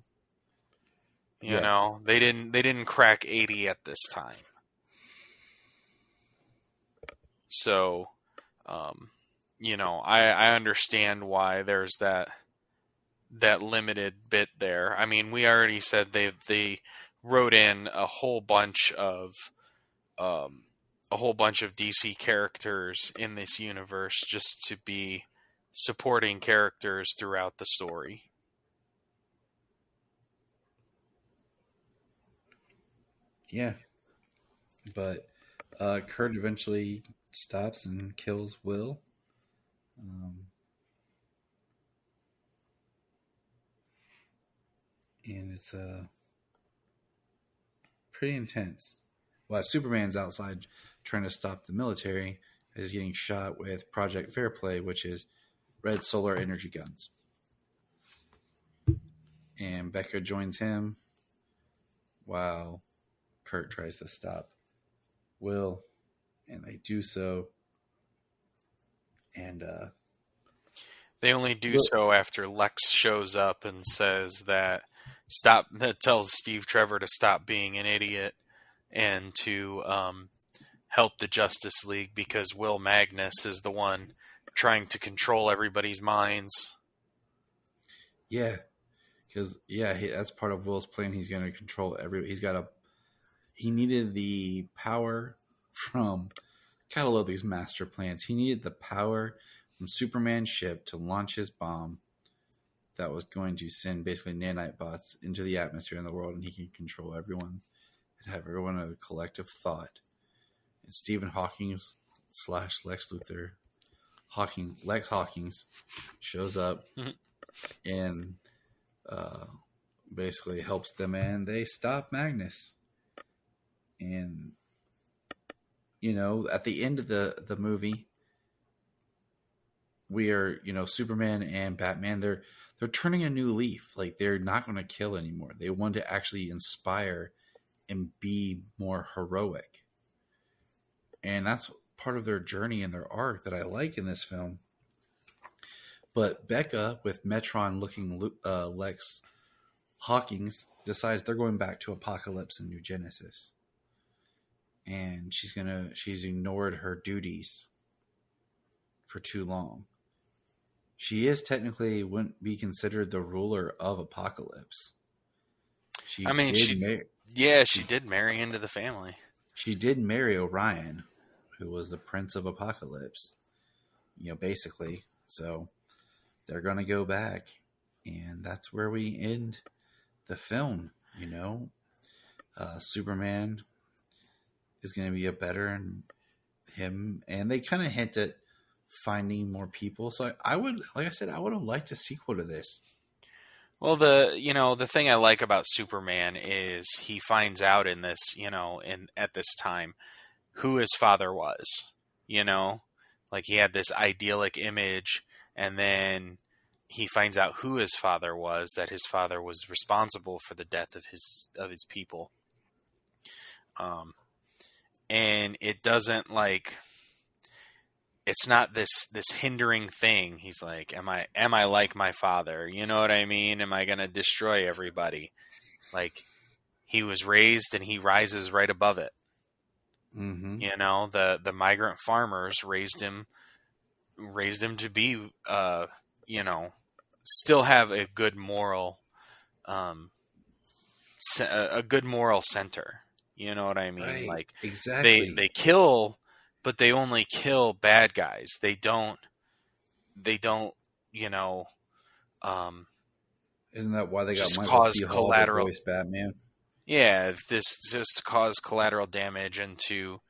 You know, they didn't crack 80 at this time. So, you know, I understand why there's that limited bit there. I mean, we already said they wrote in a whole bunch of DC characters in this universe just to be supporting characters throughout the story. Yeah, but Kurt eventually stops and kills Will. And it's pretty intense. While Superman's outside trying to stop the military, is getting shot with Project Fairplay, which is red solar energy guns. And Becca joins him while Kurt tries to stop Will, and they do so. And they only do so after Lex shows up and says that tells Steve Trevor to stop being an idiot and to help the Justice League because Will Magnus is the one trying to control everybody's minds. Yeah, because that's part of Will's plan. He's going to control he needed the power from. Gotta love these master plans. He needed the power from Superman's ship to launch his bomb that was going to send basically nanite bots into the atmosphere in the world, and he can control everyone and have everyone a collective thought. And Stephen Hawking's / Lex Luthor, Lex Hawkins shows up and basically helps them, and they stop Magnus. And you know, at the end of the movie, we are, you know, Superman and Batman, they're turning a new leaf. Like, they're not going to kill anymore. They want to actually inspire and be more heroic. And that's part of their journey and their arc that I like in this film. But Becca, with Metron looking Lex Hawkins, decides they're going back to Apocalypse and New Genesis. And she's ignored her duties for too long. She is technically wouldn't be considered the ruler of Apocalypse. She did marry into the family. She did marry Orion, who was the Prince of Apocalypse. Basically. So they're going to go back, and that's where we end the film. Superman is going to be a better and him, and they kind of hint at finding more people. So I would have liked a sequel to this. Well, the thing I like about Superman is he finds out in this, at this time, who his father was. Like he had this idyllic image, and then he finds out who his father was. That his father was responsible for the death of his people. And it doesn't it's not this hindering thing. He's like, am I like my father? You know what I mean? Am I going to destroy everybody? Like, he was raised and he rises right above it. Mm-hmm. The migrant farmers raised him to be, still have a good moral, a good moral center. You know what I mean? Right. Like, exactly. They kill, but they only kill bad guys. They don't, isn't that why they got just Michael cause C. Hall collateral to voice Batman? Yeah, this just to cause collateral damage and to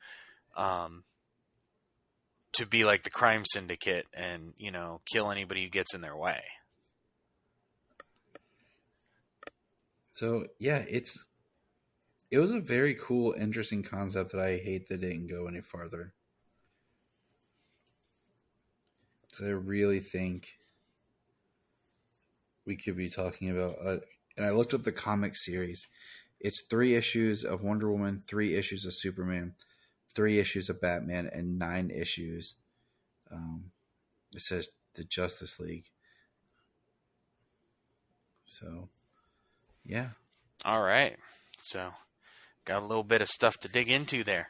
be like the crime syndicate and, kill anybody who gets in their way. So, yeah, it was a very cool, interesting concept that I hate that it didn't go any farther. Because I really think we could be talking about... and I looked up the comic series. It's 3 issues of Wonder Woman, 3 issues of Superman, 3 issues of Batman, and 9 issues. It says the Justice League. So, yeah. All right. So, got a little bit of stuff to dig into there.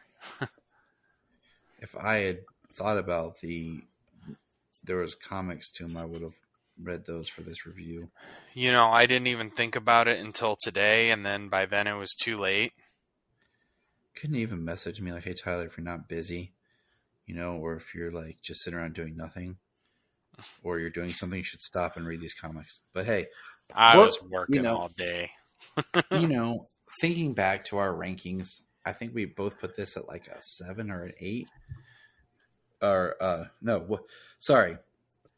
If I had thought about there was comics to them, I would have read those for this review. I didn't even think about it until today, and then by then it was too late. Couldn't even message me like, hey, Tyler, if you're not busy, or if you're like just sitting around doing nothing, or you're doing something, you should stop and read these comics. But hey, I was working all day. Thinking back to our rankings, I think we both put this at like a 7 or an 8. Or, no, sorry.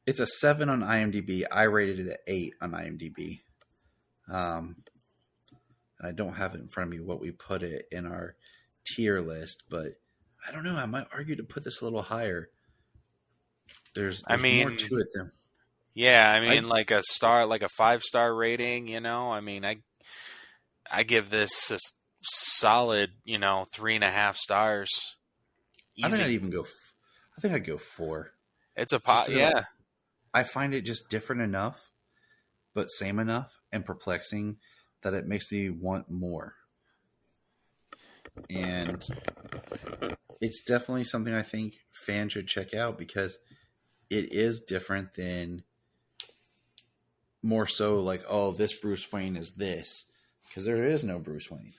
It's a 7 on IMDb. I rated it at 8 on IMDb. And I don't have it in front of me what we put it in our tier list, but I don't know. I might argue to put this a little higher. There's more to it than... Yeah, like a 5-star rating, I give this a solid, 3.5 stars. Easy. I think I'd go 4. It's a pot, yeah. I find it just different enough, but same enough and perplexing that it makes me want more. And it's definitely something I think fans should check out because it is different than more so like, oh, this Bruce Wayne is this, because there is no Bruce Wayne,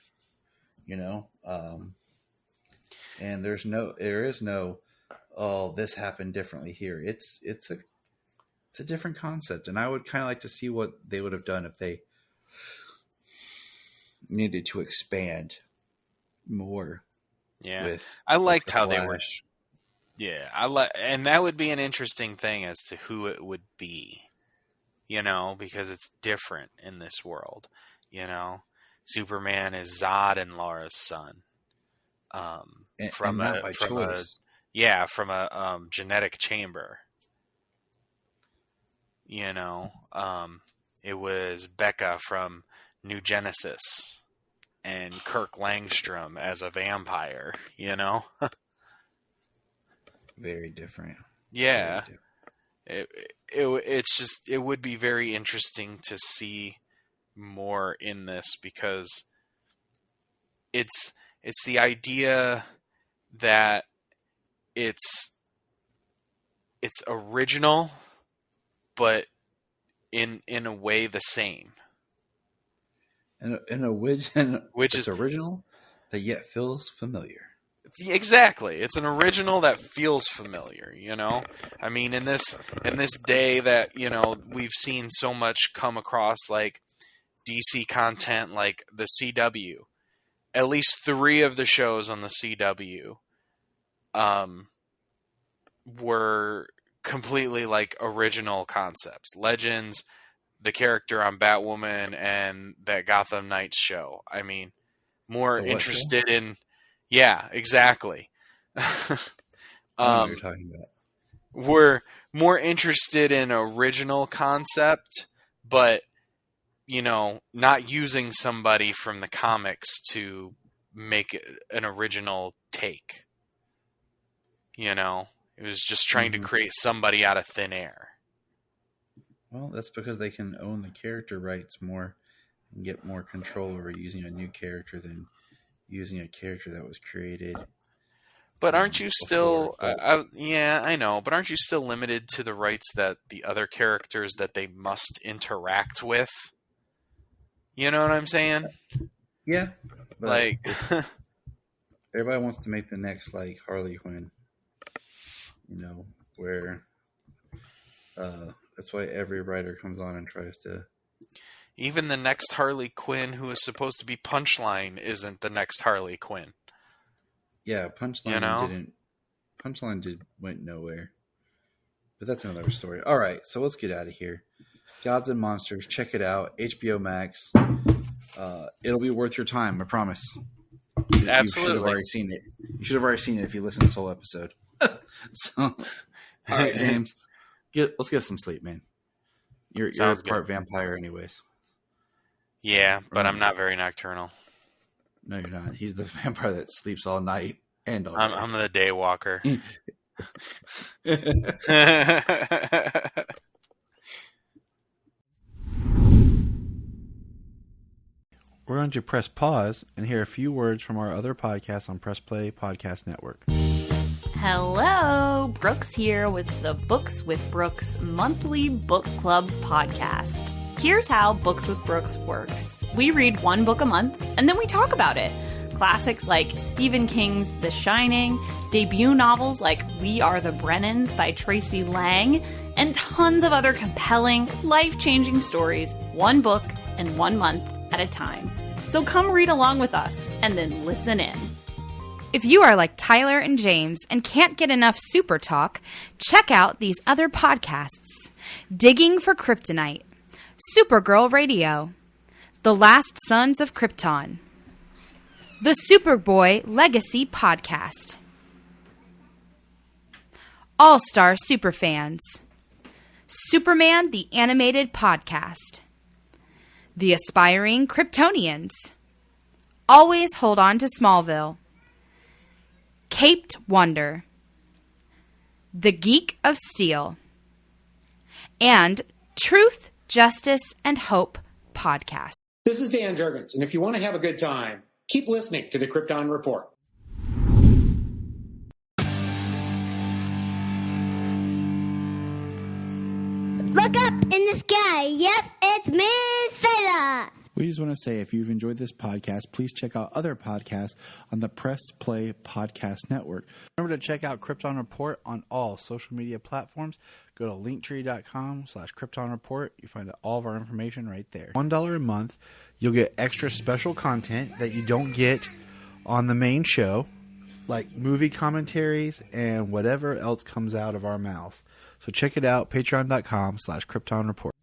and there is no, oh, this happened differently here. It's a different concept, and I would kind of like to see what they would have done if they needed to expand more. Yeah, I liked how they were. Yeah, and that would be an interesting thing as to who it would be, because it's different in this world. Superman is Zod and Laura's son, from a genetic chamber. It was Becca from New Genesis and Kirk Langstrom as a vampire, very different. Yeah. Very different. It would be very interesting to see more in this, because it's the idea that it's original, but in a way the same. Which is original, that yet feels familiar. Exactly. It's an original that feels familiar, I mean, in this day that, we've seen so much come across, like DC content, like the CW. At least 3 of the shows on the CW were completely like original concepts. Legends, the character on Batwoman, and that Gotham Knights show. I mean, more interested in... Yeah, exactly. I know what you're talking about. We're more interested in original concept, but, not using somebody from the comics to make an original take. It was just trying to create somebody out of thin air. Well, that's because they can own the character rights more and get more control over using a new character than using a character that was created. But aren't you still... yeah, I know. But aren't you still limited to the rights that the other characters that they must interact with? You know what I'm saying? Yeah. Like... everybody wants to make the next, like, Harley Quinn. Where... that's why every writer comes on and tries to... Even the next Harley Quinn, who is supposed to be Punchline, isn't the next Harley Quinn. Yeah, Punchline went nowhere. But that's another story. All right, so let's get out of here. Gods and Monsters, check it out. HBO Max. It'll be worth your time, I promise. Absolutely. You should have already seen it. You should have already seen it if you listened to this whole episode. So, all right, James. Let's get some sleep, man. You're part vampire anyways. Yeah, but I'm not very nocturnal. No, you're not. He's the vampire that sleeps all night and all day. I'm the day walker. We're going to press pause and hear a few words from our other podcasts on Press Play Podcast Network. Hello, Brooks here with the Books with Brooks monthly book club podcast. Here's how Books with Brooks works. We read 1 book a month, and then we talk about it. Classics like Stephen King's The Shining, debut novels like We Are the Brennans by Tracy Lang, and tons of other compelling, life-changing stories, 1 book and 1 month at a time. So come read along with us, and then listen in. If you are like Tyler and James and can't get enough super talk, check out these other podcasts. Digging for Kryptonite, Supergirl Radio, The Last Sons of Krypton, the Superboy Legacy Podcast, All-Star Superfans, Superman the Animated Podcast, The Aspiring Kryptonians, Always Hold On to Smallville, Caped Wonder, The Geek of Steel, and Truth, Justice, and Hope podcast. This is Dan Jurgens, and if you want to have a good time, keep listening to the Krypton Report. Look up in the sky. Yes, it's Miss Sailor. We just want to say, if you've enjoyed this podcast, please check out other podcasts on the Press Play Podcast Network. Remember to check out Krypton Report on all social media platforms. Go to linktree.com/Krypton Report. You find all of our information right there. $1 a month, you'll get extra special content that you don't get on the main show, like movie commentaries and whatever else comes out of our mouths. So check it out, patreon.com/Krypton Report.